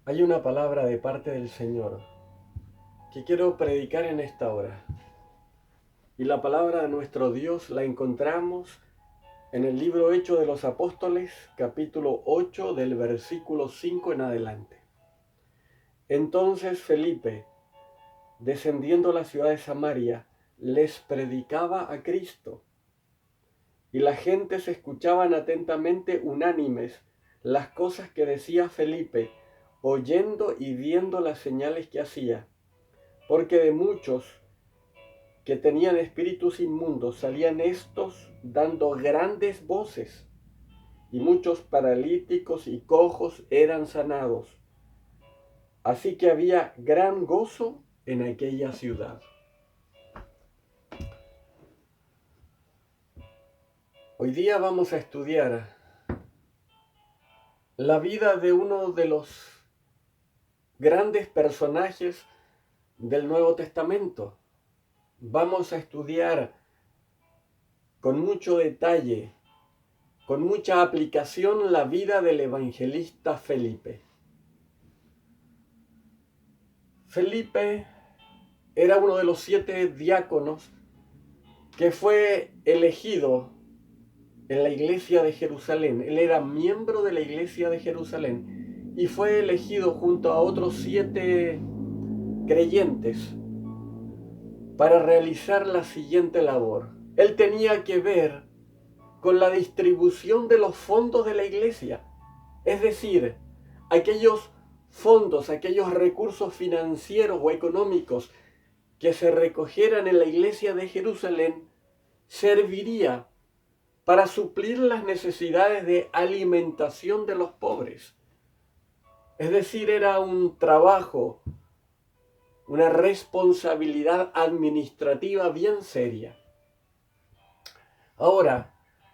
Hay una palabra de parte del Señor que quiero predicar en esta hora. Y la palabra de nuestro Dios la encontramos en el libro Hechos de los Apóstoles, capítulo 8, del versículo 5 en adelante. Entonces Felipe, descendiendo a la ciudad de Samaria, les predicaba a Cristo. Y la gente se escuchaban atentamente unánimes las cosas que decía Felipe, oyendo y viendo las señales que hacía. Porque de muchos que tenían espíritus inmundos salían estos dando grandes voces, y muchos paralíticos y cojos eran sanados. Así que había gran gozo en aquella ciudad. Hoy día vamos a estudiar la vida de uno de los grandes personajes del Nuevo Testamento. Vamos a estudiar con mucho detalle, con mucha aplicación, la vida del evangelista Felipe. Felipe era uno de los 7 diáconos que fue elegido en la iglesia de Jerusalén. Él era miembro de la iglesia de Jerusalén y fue elegido junto a otros 7 creyentes para realizar la siguiente labor. Él tenía que ver con la distribución de los fondos de la iglesia, es decir, aquellos fondos, aquellos recursos financieros o económicos que se recogieran en la iglesia de Jerusalén, serviría para suplir las necesidades de alimentación de los pobres. Es decir, era un trabajo, una responsabilidad administrativa bien seria. Ahora,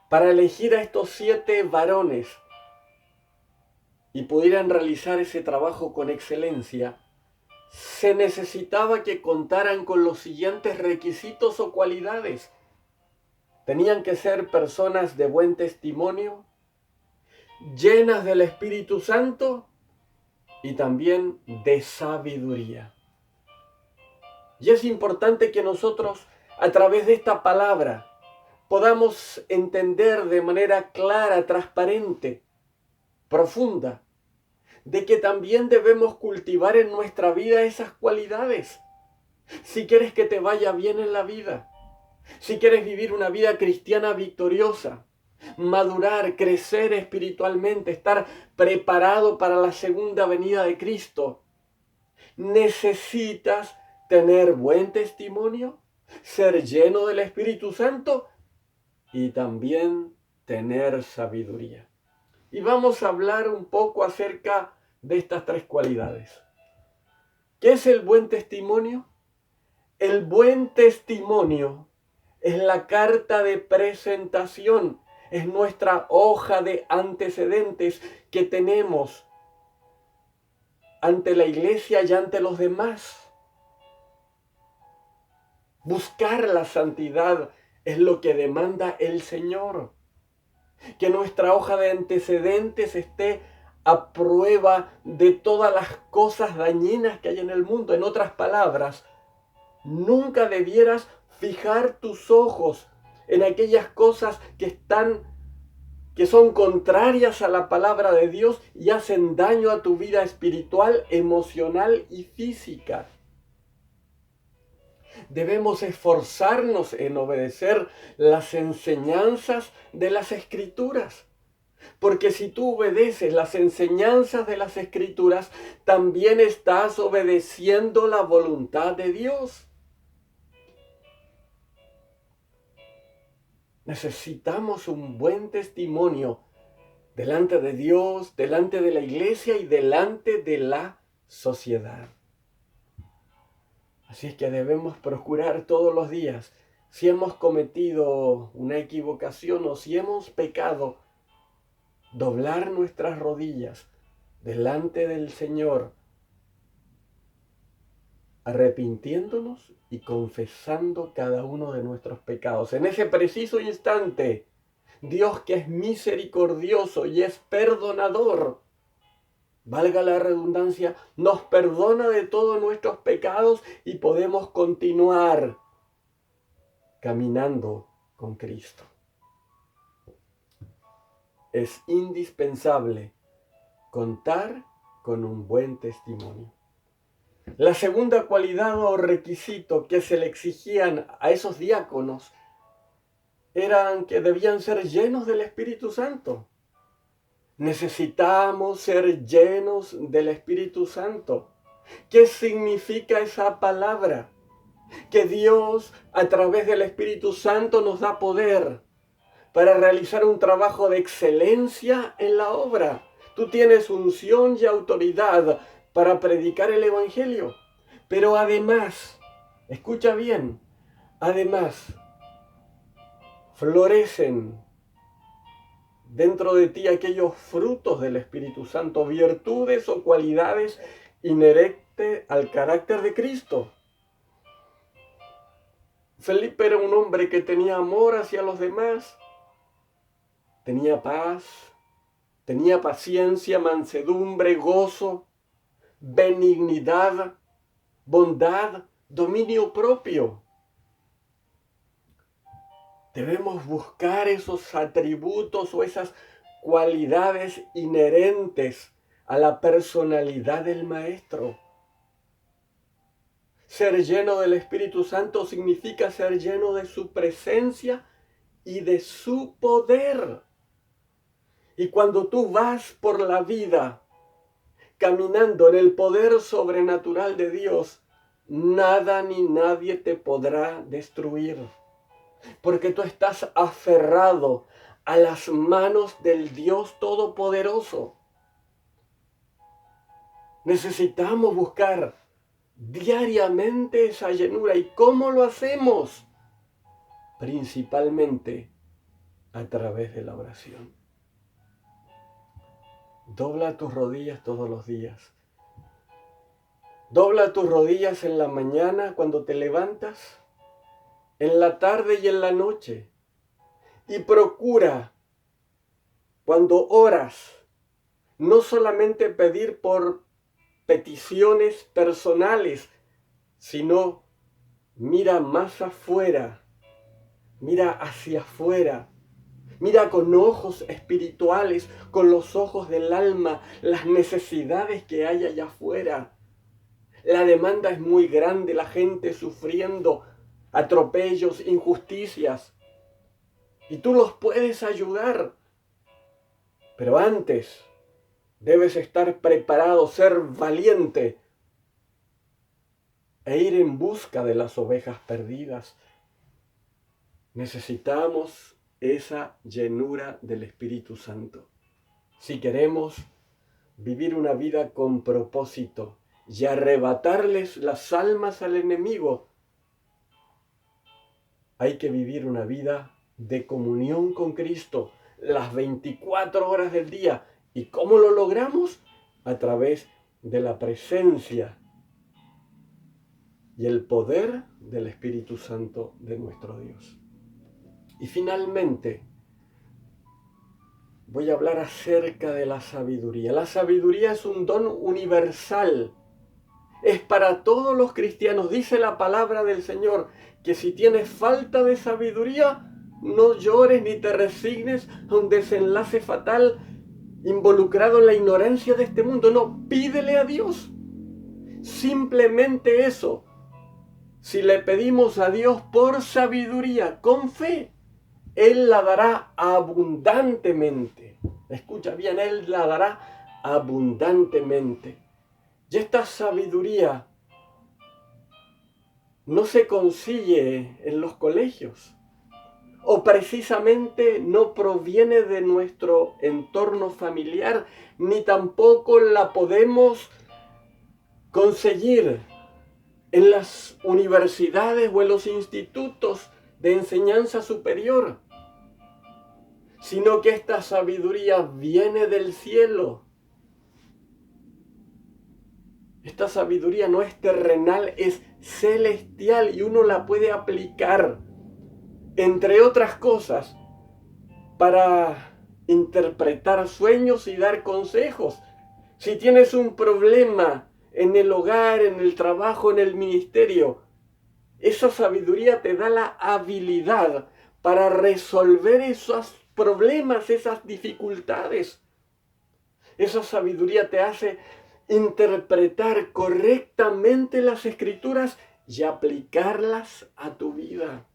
para elegir a estos 7 varones y pudieran realizar ese trabajo con excelencia, se necesitaba que contaran con los siguientes requisitos o cualidades. Tenían que ser personas de buen testimonio, llenas del Espíritu Santo y también de sabiduría. Y es importante que nosotros, a través de esta palabra, podamos entender de manera clara, transparente, profunda, de que también debemos cultivar en nuestra vida esas cualidades. Si quieres que te vaya bien en la vida, si quieres vivir una vida cristiana victoriosa, madurar, crecer espiritualmente, estar preparado para la segunda venida de Cristo, necesitas tener buen testimonio, ser lleno del Espíritu Santo y también tener sabiduría. Y vamos a hablar un poco acerca de estas 3 cualidades. ¿Qué es el buen testimonio? El buen testimonio es la carta de presentación, es nuestra hoja de antecedentes que tenemos ante la iglesia y ante los demás. Buscar la santidad es lo que demanda el Señor. Que nuestra hoja de antecedentes esté a prueba de todas las cosas dañinas que hay en el mundo. En otras palabras, nunca debieras fijar tus ojos en aquellas cosas que son contrarias a la palabra de Dios y hacen daño a tu vida espiritual, emocional y física. Debemos esforzarnos en obedecer las enseñanzas de las Escrituras. Porque si tú obedeces las enseñanzas de las Escrituras, también estás obedeciendo la voluntad de Dios. Necesitamos un buen testimonio delante de Dios, delante de la iglesia y delante de la sociedad. Así es que debemos procurar todos los días, si hemos cometido una equivocación o si hemos pecado, doblar nuestras rodillas delante del Señor, arrepintiéndonos y confesando cada uno de nuestros pecados. En ese preciso instante, Dios, que es misericordioso y es perdonador, valga la redundancia, nos perdona de todos nuestros pecados y podemos continuar caminando con Cristo. Es indispensable contar con un buen testimonio. La segunda cualidad o requisito que se le exigían a esos diáconos eran que debían ser llenos del Espíritu Santo. Necesitamos ser llenos del Espíritu Santo. ¿Qué significa esa palabra? Que Dios, a través del Espíritu Santo, nos da poder para realizar un trabajo de excelencia en la obra. Tú tienes unción y autoridad para predicar el Evangelio. Pero además, escucha bien, además, florecen dentro de ti aquellos frutos del Espíritu Santo, virtudes o cualidades inherentes al carácter de Cristo. Felipe era un hombre que tenía amor hacia los demás, tenía paz, tenía paciencia, mansedumbre, gozo, benignidad, bondad, dominio propio. Debemos buscar esos atributos o esas cualidades inherentes a la personalidad del Maestro. Ser lleno del Espíritu Santo significa ser lleno de su presencia y de su poder. Y cuando tú vas por la vida caminando en el poder sobrenatural de Dios, nada ni nadie te podrá destruir. Porque tú estás aferrado a las manos del Dios Todopoderoso. Necesitamos buscar diariamente esa llenura. ¿Y cómo lo hacemos? Principalmente a través de la oración. Dobla tus rodillas todos los días. Dobla tus rodillas en la mañana cuando te levantas, en la tarde y en la noche. Y procura, cuando oras, no solamente pedir por peticiones personales, sino mira más afuera, mira hacia afuera, mira con ojos espirituales, con los ojos del alma, las necesidades que hay allá afuera. La demanda es muy grande, la gente sufriendo atropellos, injusticias, y tú los puedes ayudar. Pero antes debes estar preparado, ser valiente e ir en busca de las ovejas perdidas. Necesitamos esa llenura del Espíritu Santo. Si queremos vivir una vida con propósito y arrebatarles las almas al enemigo, hay que vivir una vida de comunión con Cristo las 24 horas del día. ¿Y cómo lo logramos? A través de la presencia y el poder del Espíritu Santo de nuestro Dios. Y finalmente, voy a hablar acerca de la sabiduría. La sabiduría es un don universal. Es para todos los cristianos. Dice la palabra del Señor que si tienes falta de sabiduría, no llores ni te resignes a un desenlace fatal involucrado en la ignorancia de este mundo. No, pídele a Dios. Simplemente eso. Si le pedimos a Dios por sabiduría, con fe, Él la dará abundantemente. Escucha bien, Él la dará abundantemente. Y esta sabiduría no se consigue en los colegios, o precisamente no proviene de nuestro entorno familiar, ni tampoco la podemos conseguir en las universidades o en los institutos de enseñanza superior, sino que esta sabiduría viene del cielo. Esta sabiduría no es terrenal, es celestial, y uno la puede aplicar, entre otras cosas, para interpretar sueños y dar consejos. Si tienes un problema en el hogar, en el trabajo, en el ministerio, esa sabiduría te da la habilidad para resolver esos problemas, esas dificultades. Esa sabiduría te hace interpretar correctamente las Escrituras y aplicarlas a tu vida.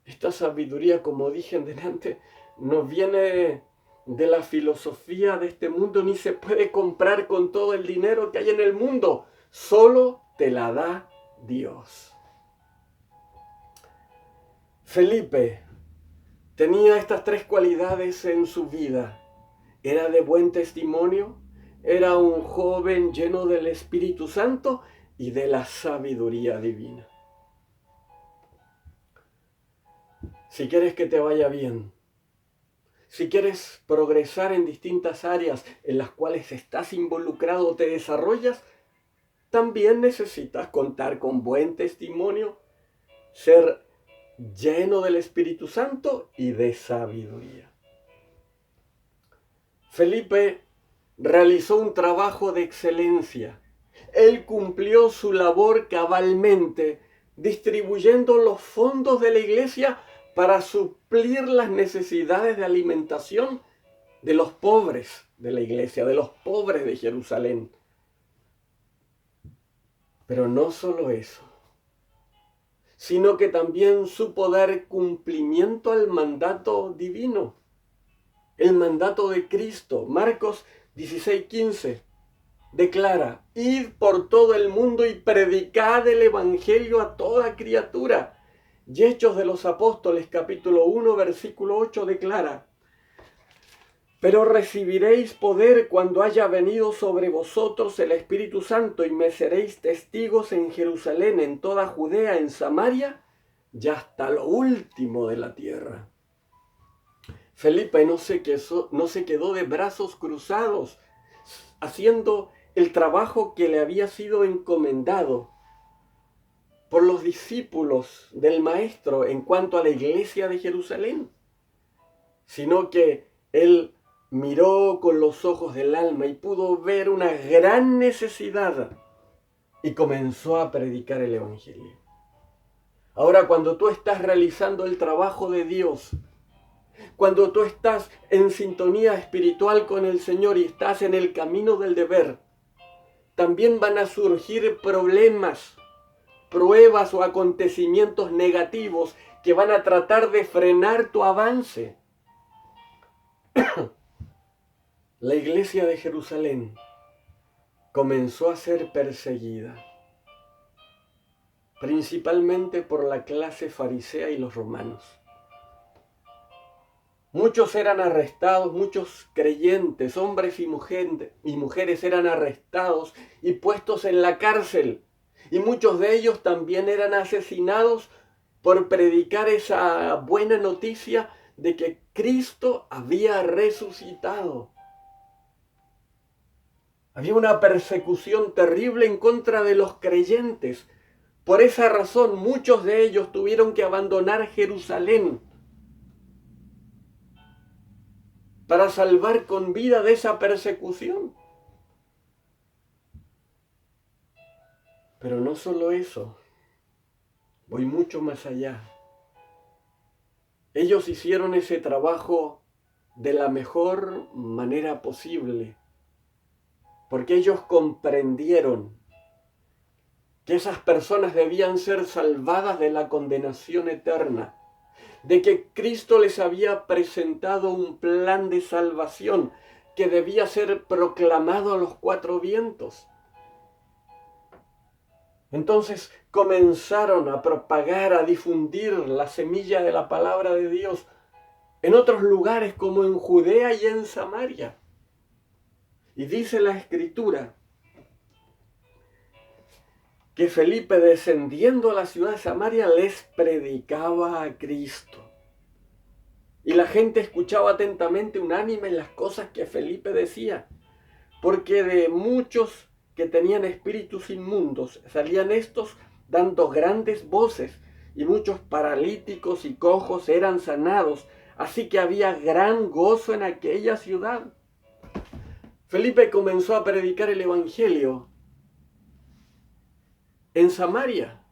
Esta sabiduría, como dije en delante, no viene de la filosofía de este mundo, ni se puede comprar con todo el dinero que hay en el mundo. Solo te la da Dios. Felipe tenía estas tres cualidades en su vida. Era de buen testimonio, era un joven lleno del Espíritu Santo y de la sabiduría divina. Si quieres que te vaya bien, si quieres progresar en distintas áreas en las cuales estás involucrado o te desarrollas, también necesitas contar con buen testimonio, ser lleno del Espíritu Santo y de sabiduría. Felipe realizó un trabajo de excelencia. Él cumplió su labor cabalmente, distribuyendo los fondos de la iglesia para suplir las necesidades de alimentación de los pobres de la iglesia, de los pobres de Jerusalén. Pero no solo eso, sino que también supo dar cumplimiento al mandato divino, el mandato de Cristo. Marcos 16:15 declara: id por todo el mundo y predicad el evangelio a toda criatura. Y Hechos de los Apóstoles capítulo 1 versículo 8 declara: pero recibiréis poder cuando haya venido sobre vosotros el Espíritu Santo, y me seréis testigos en Jerusalén, en toda Judea, en Samaria y hasta lo último de la tierra. Felipe no se quedó de brazos cruzados, haciendo el trabajo que le había sido encomendado por los discípulos del Maestro en cuanto a la iglesia de Jerusalén, sino que él miró con los ojos del alma y pudo ver una gran necesidad y comenzó a predicar el Evangelio. Ahora, cuando tú estás realizando el trabajo de Dios, cuando tú estás en sintonía espiritual con el Señor y estás en el camino del deber, también van a surgir problemas, pruebas o acontecimientos negativos que van a tratar de frenar tu avance. La iglesia de Jerusalén comenzó a ser perseguida, principalmente por la clase farisea y los romanos. Muchos eran arrestados, muchos creyentes, hombres y mujeres eran arrestados y puestos en la cárcel. Y muchos de ellos también eran asesinados por predicar esa buena noticia de que Cristo había resucitado. Había una persecución terrible en contra de los creyentes. Por esa razón, muchos de ellos tuvieron que abandonar Jerusalén para salvar con vida de esa persecución. Pero no solo eso, voy mucho más allá. Ellos hicieron ese trabajo de la mejor manera posible, porque ellos comprendieron que esas personas debían ser salvadas de la condenación eterna, de que Cristo les había presentado un plan de salvación que debía ser proclamado a los cuatro vientos. Entonces comenzaron a propagar, a difundir la semilla de la palabra de Dios en otros lugares como en Judea y en Samaria. Y dice la Escritura que Felipe, descendiendo a la ciudad de Samaria, les predicaba a Cristo. Y la gente escuchaba atentamente, unánime, las cosas que Felipe decía, porque de muchos que tenían espíritus inmundos salían estos dando grandes voces, y muchos paralíticos y cojos eran sanados, Así que había gran gozo en aquella ciudad. Felipe comenzó a predicar el evangelio en Samaria.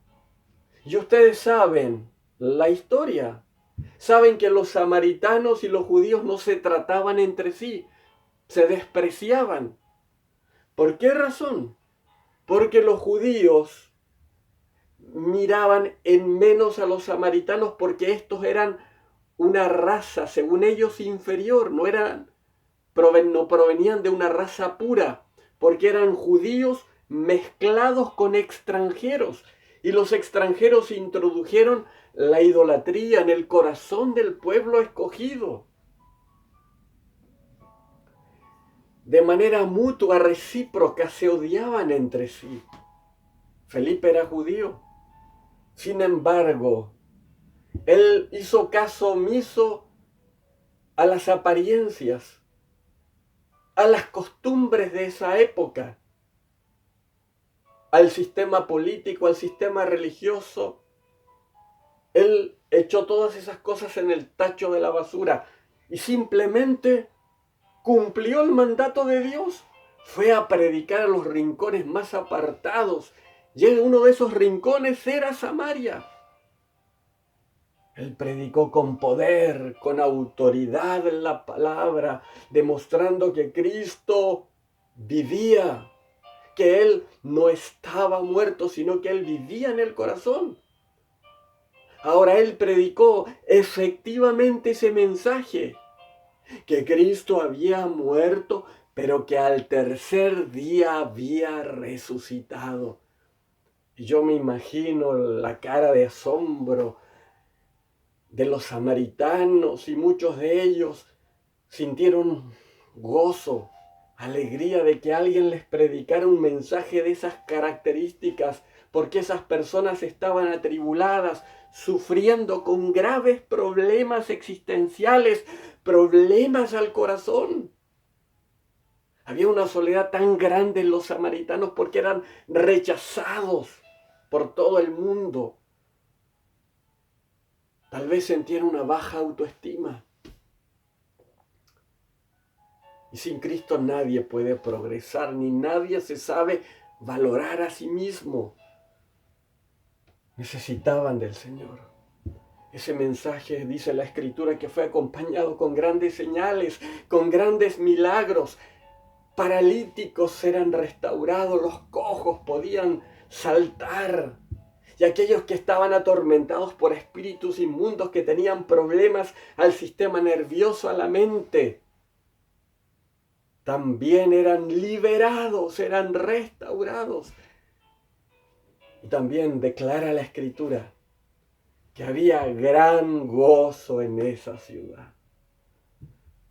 Y ustedes saben la historia. Saben que los samaritanos y los judíos no se trataban entre sí, se despreciaban. ¿Por qué razón? Porque los judíos miraban en menos a los samaritanos porque estos eran una raza, según ellos, inferior, no provenían de una raza pura, porque eran judíos mezclados con extranjeros, y los extranjeros introdujeron la idolatría en el corazón del pueblo escogido. De manera mutua, recíproca, se odiaban entre sí. Felipe era judío. Sin embargo, él hizo caso omiso a las apariencias, a las costumbres de esa época, al sistema político, al sistema religioso. Él echó todas esas cosas en el tacho de la basura y simplemente cumplió el mandato de Dios. Fue a predicar a los rincones más apartados. Y uno de esos rincones era Samaria. Él predicó con poder, con autoridad en la palabra, demostrando que Cristo vivía, que Él no estaba muerto, sino que Él vivía en el corazón. Ahora Él predicó efectivamente ese mensaje, que Cristo había muerto, pero que al tercer día había resucitado. Y yo me imagino la cara de asombro de los samaritanos, y muchos de ellos sintieron gozo, alegría de que alguien les predicara un mensaje de esas características, porque esas personas estaban atribuladas, sufriendo con graves problemas existenciales, problemas al corazón. Había una soledad tan grande en los samaritanos porque eran rechazados por todo el mundo. Tal vez sentían una baja autoestima. Y sin Cristo nadie puede progresar, ni nadie se sabe valorar a sí mismo. Necesitaban del Señor. Ese mensaje, dice la Escritura, que fue acompañado con grandes señales, con grandes milagros. Paralíticos eran restaurados, los cojos podían saltar. Y aquellos que estaban atormentados por espíritus inmundos, que tenían problemas al sistema nervioso, a la mente, también eran liberados, eran restaurados. Y también declara la Escritura que había gran gozo en esa ciudad.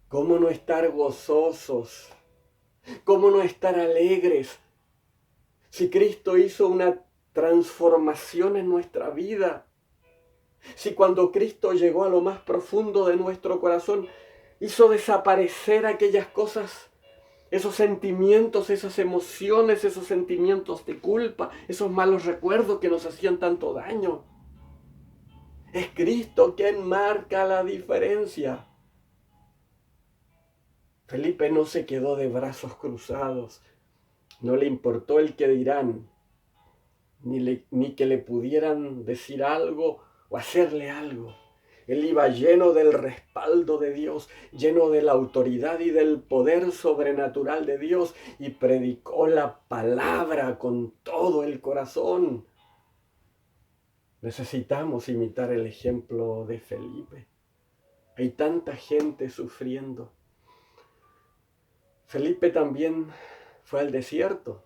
¿Cómo no estar gozosos? ¿Cómo no estar alegres? Si Cristo hizo una transformación en nuestra vida, si cuando Cristo llegó a lo más profundo de nuestro corazón, hizo desaparecer aquellas cosas, esos sentimientos, esas emociones, esos sentimientos de culpa, esos malos recuerdos que nos hacían tanto daño. Es Cristo quien marca la diferencia. Felipe no se quedó de brazos cruzados. No le importó el que dirán, ni que le pudieran decir algo o hacerle algo. Él iba lleno del respaldo de Dios, lleno de la autoridad y del poder sobrenatural de Dios, y predicó la palabra con todo el corazón. Necesitamos imitar el ejemplo de Felipe. Hay tanta gente sufriendo. Felipe también fue al desierto,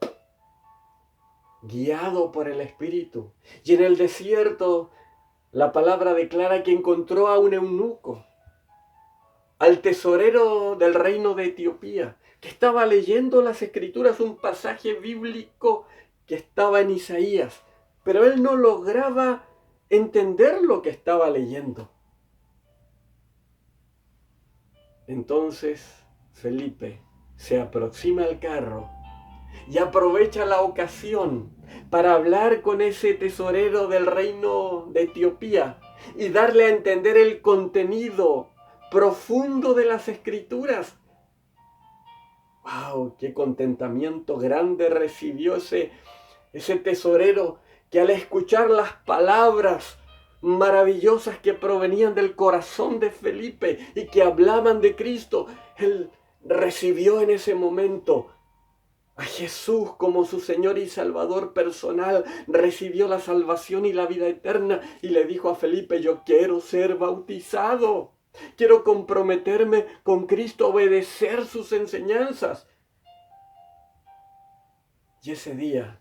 guiado por el Espíritu. Y en el desierto, la palabra declara que encontró a un eunuco, al tesorero del reino de Etiopía, que estaba leyendo las Escrituras, un pasaje bíblico que estaba en Isaías, pero él no lograba entender lo que estaba leyendo. Entonces Felipe se aproxima al carro y aprovecha la ocasión para hablar con ese tesorero del reino de Etiopía y darle a entender el contenido profundo de las Escrituras. ¡Wow! ¡Qué contentamiento grande recibió ese tesorero que al escuchar las palabras maravillosas que provenían del corazón de Felipe y que hablaban de Cristo, él recibió en ese momento a Jesús como su Señor y Salvador personal, recibió la salvación y la vida eterna y le dijo a Felipe: yo quiero ser bautizado, quiero comprometerme con Cristo, obedecer sus enseñanzas. Y ese día,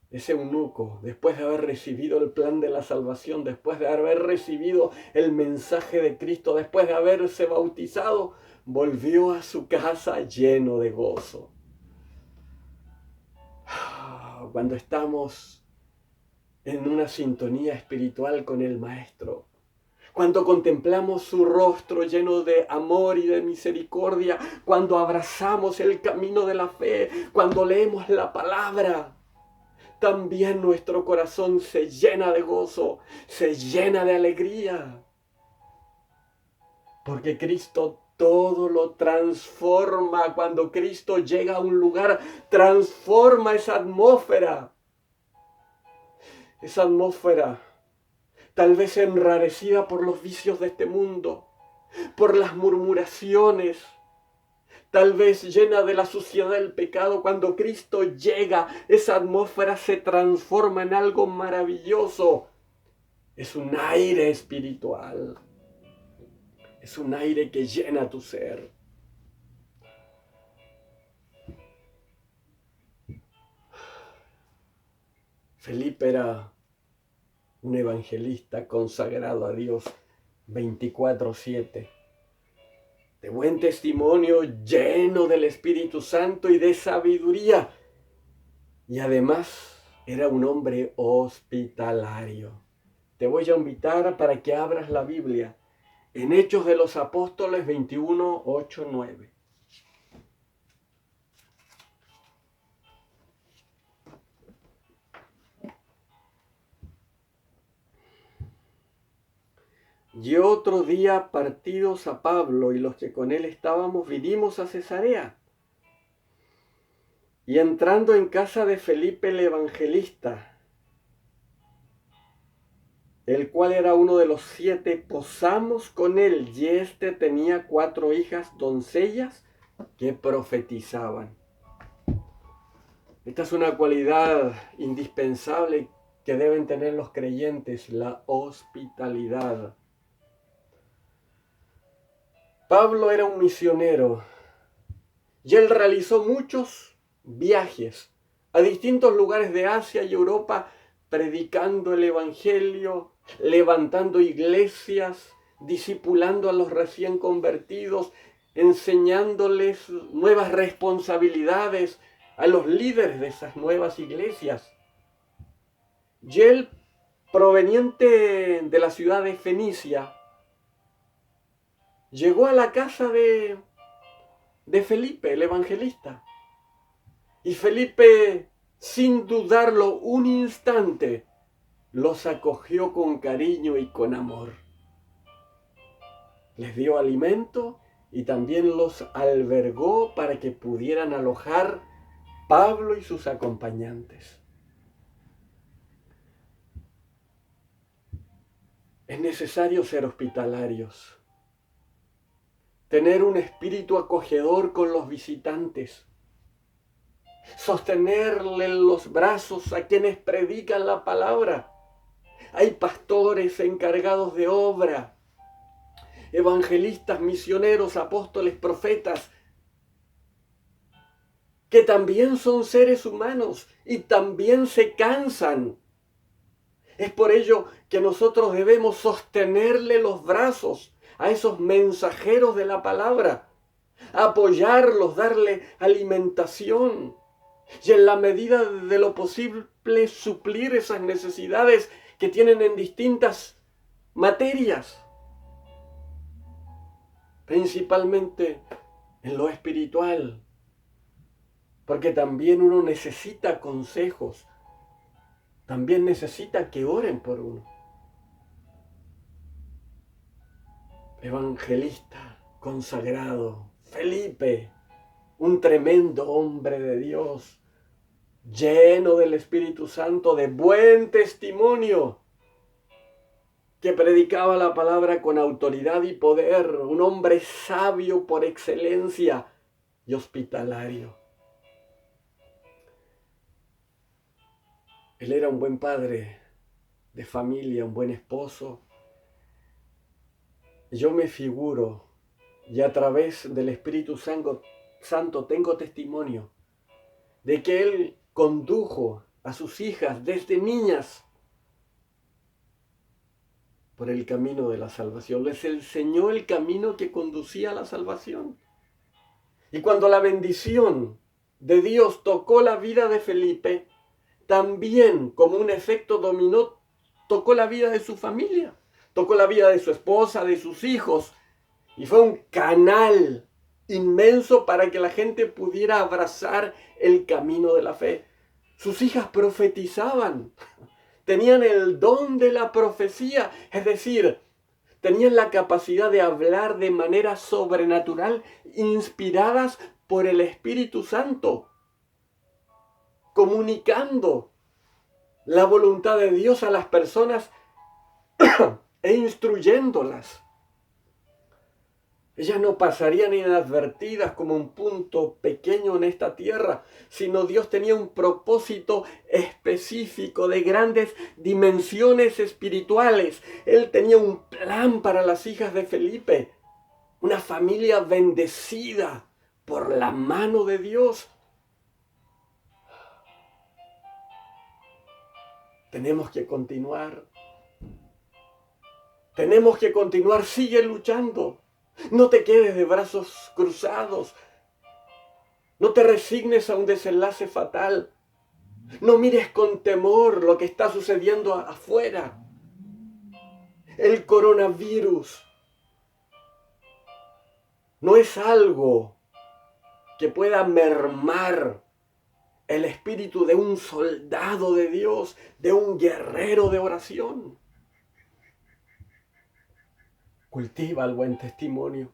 ese eunuco, después de haber recibido el plan de la salvación, después de haber recibido el mensaje de Cristo, después de haberse bautizado, volvió a su casa lleno de gozo. Cuando estamos en una sintonía espiritual con el Maestro, cuando contemplamos su rostro lleno de amor y de misericordia, cuando abrazamos el camino de la fe, cuando leemos la palabra, también nuestro corazón se llena de gozo, se llena de alegría. Porque Cristo todo lo transforma. Cuando Cristo llega a un lugar, transforma esa atmósfera. Esa atmósfera, tal vez enrarecida por los vicios de este mundo, por las murmuraciones, tal vez llena de la suciedad del pecado. Cuando Cristo llega, esa atmósfera se transforma en algo maravilloso. Es un aire espiritual. Es un aire que llena tu ser. Felipe era un evangelista consagrado a Dios 24/7. De buen testimonio, lleno del Espíritu Santo y de sabiduría. Y además era un hombre hospitalario. Te voy a invitar para que abras la Biblia en Hechos de los Apóstoles 21, 8, 9. Y otro día, partidos a Pablo y los que con él estábamos, vinimos a Cesarea. Y entrando en casa de Felipe el evangelista, el cual era uno de los 7, posamos con él, y éste tenía 4 hijas doncellas que profetizaban. Esta es una cualidad indispensable que deben tener los creyentes: la hospitalidad. Pablo era un misionero y él realizó muchos viajes a distintos lugares de Asia y Europa, predicando el evangelio, levantando iglesias, discipulando a los recién convertidos, enseñándoles nuevas responsabilidades a los líderes de esas nuevas iglesias. Y él, proveniente de la ciudad de Fenicia, llegó a la casa de Felipe, el evangelista. Y Felipe, sin dudarlo un instante, los acogió con cariño y con amor. Les dio alimento y también los albergó para que pudieran alojar Pablo y sus acompañantes. Es necesario ser hospitalarios, tener un espíritu acogedor con los visitantes, sostenerle los brazos a quienes predican la palabra. Hay pastores encargados de obra, evangelistas, misioneros, apóstoles, profetas, que también son seres humanos y también se cansan. Es por ello que nosotros debemos sostenerle los brazos a esos mensajeros de la palabra, apoyarlos, darle alimentación y en la medida de lo posible suplir esas necesidades que tienen en distintas materias, principalmente en lo espiritual, porque también uno necesita consejos, también necesita que oren por uno. evangelista consagrado, Felipe, un tremendo hombre de Dios, lleno del Espíritu Santo, de buen testimonio, que predicaba la palabra con autoridad y poder, un hombre sabio por excelencia y hospitalario. Él era un buen padre de familia, un buen esposo. Yo me figuro, y a través del Espíritu Santo tengo testimonio de que él condujo a sus hijas desde niñas por el camino de la salvación. Les enseñó el camino que conducía a la salvación. Y cuando la bendición de Dios tocó la vida de Felipe, también como un efecto dominó, tocó la vida de su familia, tocó la vida de su esposa, de sus hijos, y fue un canal inmenso para que la gente pudiera abrazar el camino de la fe. Sus hijas profetizaban, tenían el don de la profecía, es decir, tenían la capacidad de hablar de manera sobrenatural, inspiradas por el Espíritu Santo, comunicando la voluntad de Dios a las personas e instruyéndolas. Ellas no pasarían inadvertidas como un punto pequeño en esta tierra, sino Dios tenía un propósito específico de grandes dimensiones espirituales. Él tenía un plan para las hijas de Felipe, una familia bendecida por la mano de Dios. Tenemos que continuar. Tenemos que continuar, sigue luchando. No te quedes de brazos cruzados. No te resignes a un desenlace fatal. No mires con temor lo que está sucediendo afuera. El coronavirus no es algo que pueda mermar el espíritu de un soldado de Dios, de un guerrero de oración. Cultiva el buen testimonio.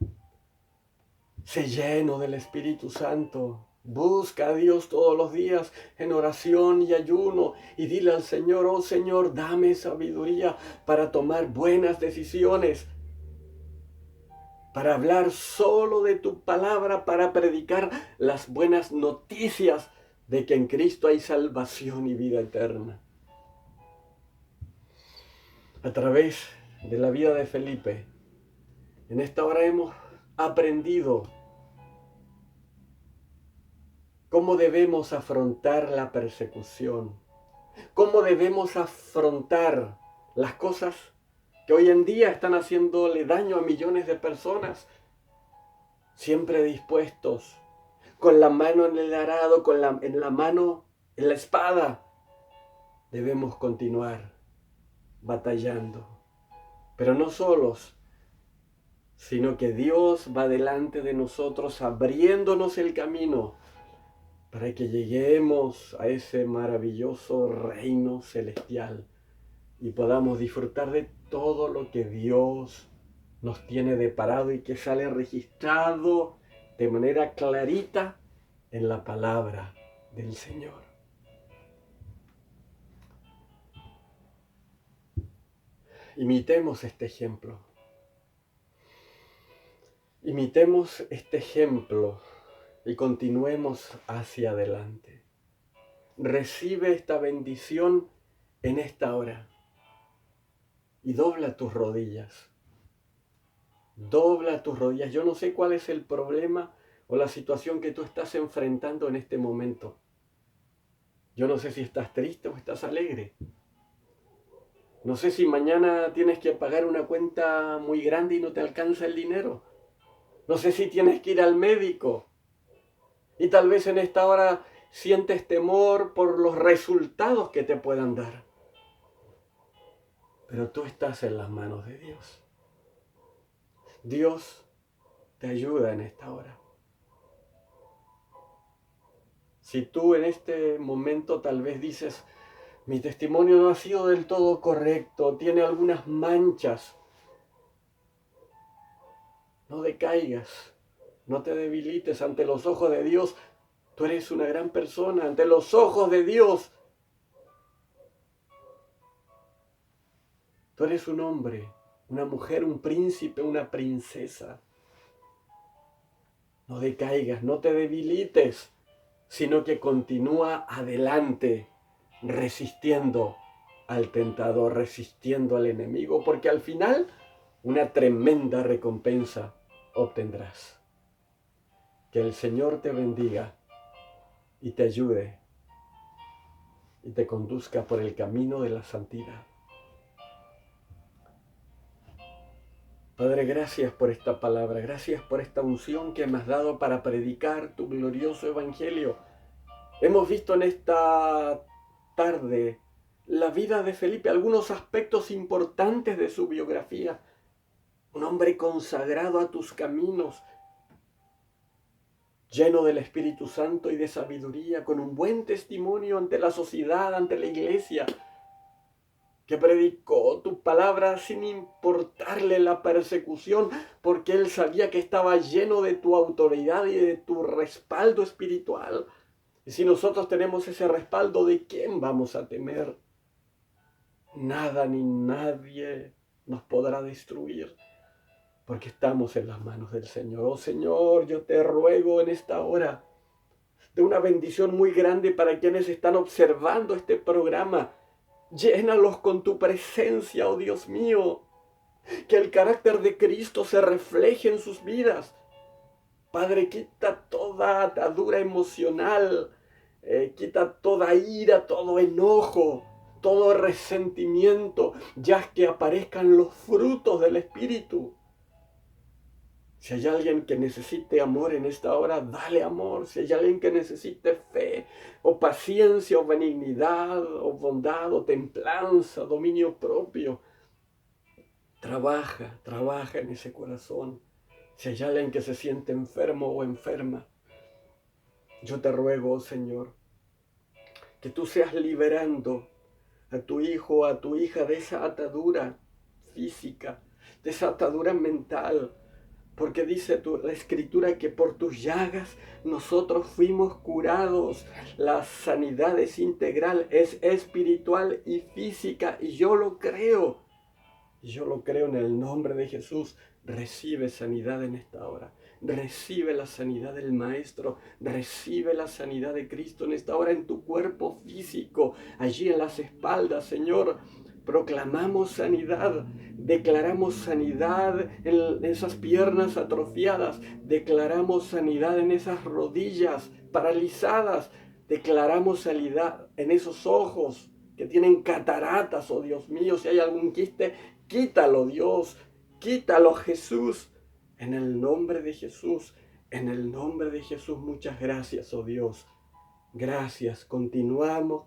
Sé lleno del Espíritu Santo. Busca a Dios todos los días en oración y ayuno y dile al Señor: oh Señor, dame sabiduría para tomar buenas decisiones, para hablar solo de tu palabra, para predicar las buenas noticias de que en Cristo hay salvación y vida eterna. A través de la vida de Felipe, en esta hora hemos aprendido cómo debemos afrontar la persecución, cómo debemos afrontar las cosas que hoy en día están haciéndole daño a millones de personas, siempre dispuestos, con la mano en el arado, en la mano en la espada. Debemos continuar batallando, pero no solos, sino que Dios va delante de nosotros abriéndonos el camino para que lleguemos a ese maravilloso reino celestial y podamos disfrutar de todo lo que Dios nos tiene deparado y que sale registrado de manera clarita en la palabra del Señor. Imitemos este ejemplo. Imitemos este ejemplo y continuemos hacia adelante. Recibe esta bendición en esta hora y dobla tus rodillas. Dobla tus rodillas. Yo no sé cuál es el problema o la situación que tú estás enfrentando en este momento. Yo no sé si estás triste o estás alegre. No sé si mañana tienes que pagar una cuenta muy grande y no te alcanza el dinero. No sé si tienes que ir al médico. Y tal vez en esta hora sientes temor por los resultados que te puedan dar. Pero tú estás en las manos de Dios. Dios te ayuda en esta hora. Si tú en este momento tal vez dices: mi testimonio no ha sido del todo correcto, tiene algunas manchas, No decaigas, no te debilites ante los ojos de Dios. Tú eres una gran persona ante los ojos de Dios. Tú eres un hombre, una mujer, un príncipe, una princesa. No decaigas, no te debilites, sino que continúa adelante, resistiendo al tentador, resistiendo al enemigo, porque al final una tremenda recompensa obtendrás. Que el Señor te bendiga y te ayude y te conduzca por el camino de la santidad. Padre, gracias por esta palabra, gracias por esta unción que me has dado para predicar tu glorioso evangelio. Hemos visto en esta tarde la vida de Felipe, algunos aspectos importantes de su biografía. Un hombre consagrado a tus caminos, lleno del Espíritu Santo y de sabiduría, con un buen testimonio ante la sociedad, ante la iglesia, que predicó tu palabra sin importarle la persecución, porque él sabía que estaba lleno de tu autoridad y de tu respaldo espiritual. Y si nosotros tenemos ese respaldo, ¿de quién vamos a temer? Nada ni nadie nos podrá destruir, porque estamos en las manos del Señor. Oh Señor, yo te ruego en esta hora de una bendición muy grande para quienes están observando este programa. Llénalos con tu presencia, oh Dios mío, que el carácter de Cristo se refleje en sus vidas. Padre, quita toda atadura emocional, quita toda ira, todo enojo, todo resentimiento, ya que aparezcan los frutos del Espíritu. Si hay alguien que necesite amor en esta hora, dale amor. Si hay alguien que necesite fe, o paciencia, o benignidad, o bondad, o templanza, dominio propio, trabaja en ese corazón. Si hay alguien que se siente enfermo o enferma, yo te ruego, oh Señor, que tú seas liberando a tu hijo o a tu hija de esa atadura física, de esa atadura mental, porque dice la Escritura que por tus llagas nosotros fuimos curados. La sanidad es integral, es espiritual y física, y yo lo creo. Yo lo creo en el nombre de Jesús. Recibe sanidad en esta hora. Recibe la sanidad del Maestro. Recibe la sanidad de Cristo en esta hora en tu cuerpo físico, allí en las espaldas, Señor. Proclamamos sanidad, declaramos sanidad en esas piernas atrofiadas, declaramos sanidad en esas rodillas paralizadas, declaramos sanidad en esos ojos que tienen cataratas, oh Dios mío, si hay algún quiste, quítalo, Dios, quítalo, Jesús, en el nombre de Jesús, en el nombre de Jesús. Muchas gracias, oh Dios. Gracias, continuamos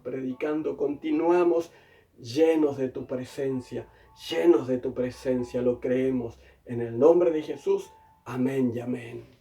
predicando, continuamos llenos de tu presencia, lo creemos. En el nombre de Jesús, amén y amén.